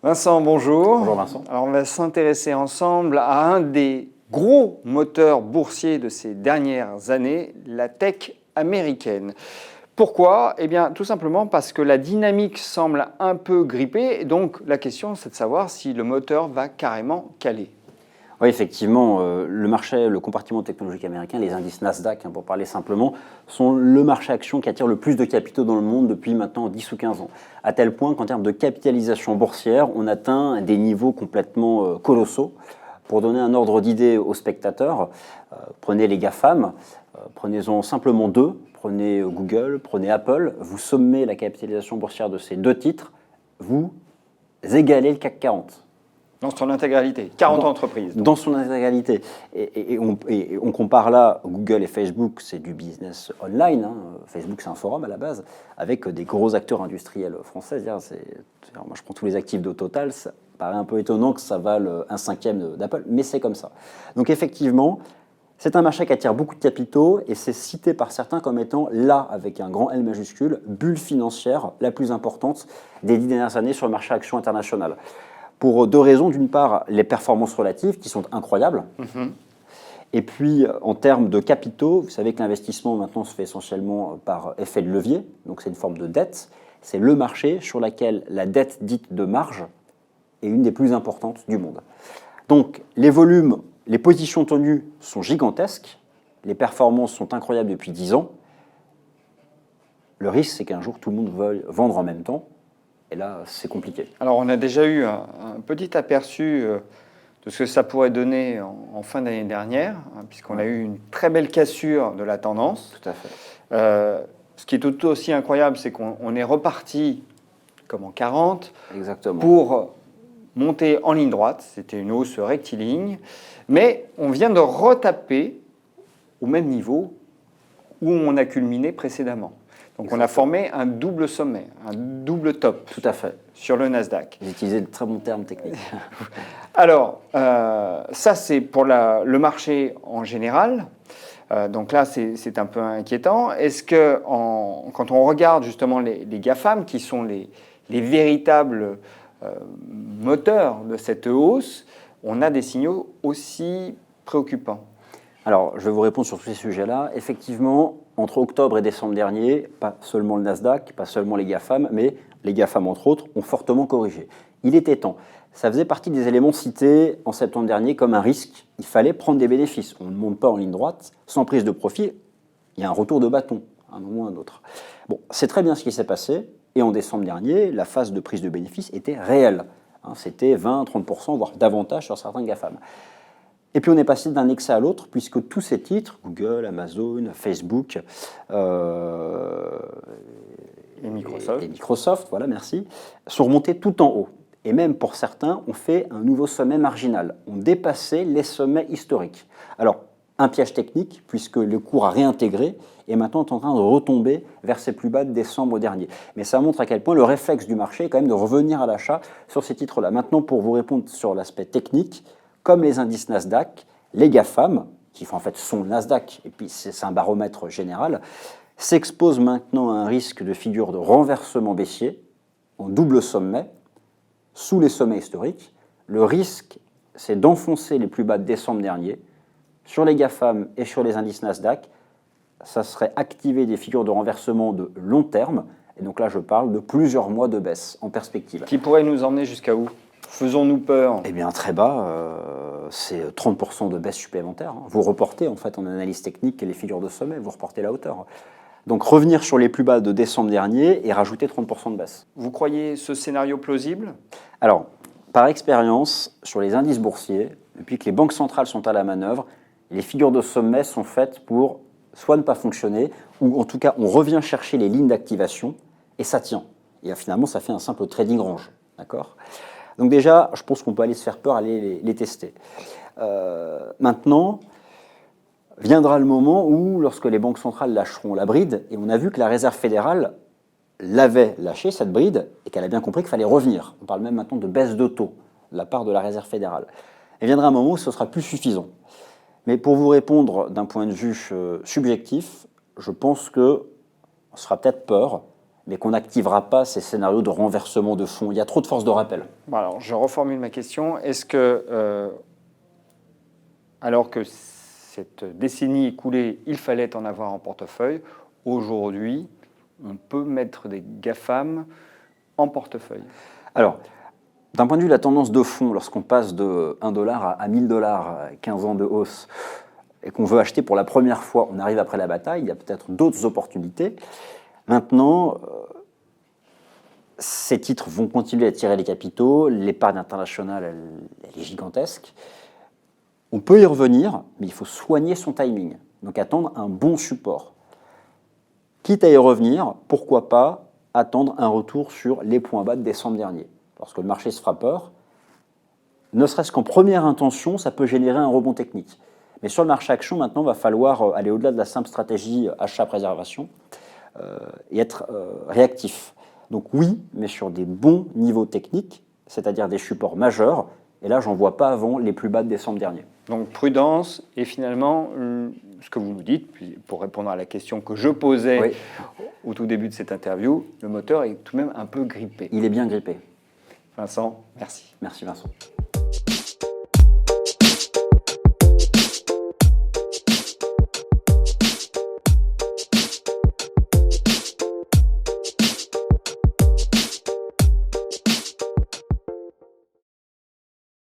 Vincent, bonjour. Bonjour Vincent. Alors on va s'intéresser ensemble à un des gros moteurs boursiers de ces dernières années, la tech américaine. Pourquoi? Eh bien tout simplement parce que la dynamique semble un peu grippée, et donc la question c'est de savoir si le moteur va carrément caler. Oui, effectivement, le marché, le compartiment technologique américain, les indices Nasdaq, pour parler simplement, sont le marché action qui attire le plus de capitaux dans le monde depuis maintenant 10 ou 15 ans. À tel point qu'en termes de capitalisation boursière, on atteint des niveaux complètement colossaux. Pour donner un ordre d'idée aux spectateurs, prenez les GAFAM, prenez-en simplement deux, prenez Google, prenez Apple, vous sommez la capitalisation boursière de ces deux titres, vous égalez le CAC 40. Dans son intégralité, 40 entreprises. Donc. Dans son intégralité. Et on compare là Google et Facebook, c'est du business online. Facebook, c'est un forum à la base, avec des gros acteurs industriels français. Moi, je prends tous les actifs de Total, ça paraît un peu étonnant que ça vale un cinquième d'Apple, mais c'est comme ça. Donc effectivement, c'est un marché qui attire beaucoup de capitaux et c'est cité par certains comme étant là, avec un grand L majuscule, bulle financière la plus importante des 10 dernières années sur le marché action international. Pour deux raisons. D'une part, les performances relatives qui sont incroyables. Et puis, en termes de capitaux, vous savez que l'investissement maintenant se fait essentiellement par effet de levier, donc c'est une forme de dette. C'est le marché sur lequel la dette dite de marge est une des plus importantes du monde. Donc, les volumes, les positions tenues sont gigantesques, les performances sont incroyables depuis 10 ans. Le risque, c'est qu'un jour, tout le monde veuille vendre en même temps. Et là, c'est compliqué. Alors, on a déjà eu un petit aperçu de ce que ça pourrait donner en fin d'année dernière, puisqu'on a eu une très belle cassure de la tendance. Tout à fait. Ce qui est tout aussi incroyable, c'est qu'on est reparti comme en 40 Exactement. Pour monter en ligne droite. C'était une hausse rectiligne. Mais on vient de retaper au même niveau où on a culminé précédemment. Donc Exactement. on a formé un double sommet, un double top. Tout à fait. Sur le Nasdaq. Vous utilisez de très bons termes techniques. Alors, ça c'est pour le marché en général. Donc là, c'est un peu inquiétant. Est-ce que quand on regarde justement les GAFAM, qui sont les véritables moteurs de cette hausse, on a des signaux aussi préoccupants? Alors, je vais vous répondre sur tous ces sujets-là. Effectivement, entre octobre et décembre dernier, pas seulement le Nasdaq, pas seulement les GAFAM, mais les GAFAM, entre autres, ont fortement corrigé. Il était temps. Ça faisait partie des éléments cités en septembre dernier comme un risque. Il fallait prendre des bénéfices. On ne monte pas en ligne droite, sans prise de profit. Il y a un retour de bâton, un moment ou un autre. Bon, c'est très bien ce qui s'est passé. Et en décembre dernier, la phase de prise de bénéfices était réelle. C'était 20-30%, voire davantage sur certains GAFAM. Et puis on est passé d'un excès à l'autre, puisque tous ces titres, Google, Amazon, Facebook, et Microsoft, voilà, merci, sont remontés tout en haut. Et même pour certains, on fait un nouveau sommet marginal. On dépassait les sommets historiques. Alors, un piège technique, puisque le cours a réintégré et maintenant est en train de retomber vers ses plus bas de décembre dernier. Mais ça montre à quel point le réflexe du marché est quand même de revenir à l'achat sur ces titres-là. Maintenant, pour vous répondre sur l'aspect technique, comme les indices Nasdaq, les GAFAM, qui en fait sont le Nasdaq, et puis c'est un baromètre général, s'exposent maintenant à un risque de figure de renversement baissier, en double sommet, sous les sommets historiques. Le risque, c'est d'enfoncer les plus bas de décembre dernier. Sur les GAFAM et sur les indices Nasdaq, ça serait activer des figures de renversement de long terme, et donc là je parle de plusieurs mois de baisse en perspective. Qui pourrait nous emmener jusqu'à où? Faisons-nous peur? Eh bien, très bas, c'est 30% de baisse supplémentaire. Vous reportez, en fait, en analyse technique, les figures de sommet, vous reportez la hauteur. Donc, revenir sur les plus bas de décembre dernier et rajouter 30% de baisse. Vous croyez ce scénario plausible? Alors, par expérience, sur les indices boursiers, depuis que les banques centrales sont à la manœuvre, les figures de sommet sont faites pour soit ne pas fonctionner, ou en tout cas, on revient chercher les lignes d'activation et ça tient. Et finalement, ça fait un simple trading range. D'accord ? Donc déjà, je pense qu'on peut aller se faire peur, aller les tester. Maintenant, viendra le moment où, lorsque les banques centrales lâcheront la bride, et on a vu que la Réserve fédérale l'avait lâché, cette bride, et qu'elle a bien compris qu'il fallait revenir. On parle même maintenant de baisse de taux de la part de la Réserve fédérale. Et viendra un moment où ce sera plus suffisant. Mais pour vous répondre d'un point de vue subjectif, je pense qu'on se fera peut-être peur, mais qu'on n'activera pas ces scénarios de renversement de fonds. Il y a trop de force de rappel. Bon, alors, je reformule ma question. Est-ce que, alors que cette décennie écoulée, il fallait en avoir en portefeuille, aujourd'hui, on peut mettre des GAFAM en portefeuille? Alors, d'un point de vue de la tendance de fond, lorsqu'on passe de 1 dollar à 1000 dollars, 15 ans de hausse, et qu'on veut acheter pour la première fois, on arrive après la bataille, il y a peut-être d'autres opportunités. Maintenant, ces titres vont continuer à attirer les capitaux, l'épargne internationale, elle est gigantesque. On peut y revenir, mais il faut soigner son timing, donc attendre un bon support. Quitte à y revenir, pourquoi pas attendre un retour sur les points bas de décembre dernier. Lorsque le marché se fera peur, ne serait-ce qu'en première intention, ça peut générer un rebond technique. Mais sur le marché action, maintenant, il va falloir aller au-delà de la simple stratégie achat-préservation et être réactif. Donc oui, mais sur des bons niveaux techniques, c'est-à-dire des supports majeurs, et là, j'en vois pas avant les plus bas de décembre dernier. Donc prudence, et finalement, ce que vous nous dites, puis pour répondre à la question que je posais Oui. au tout début de cette interview, le moteur est tout de même un peu grippé. Il est bien grippé. Vincent, merci. Merci Vincent.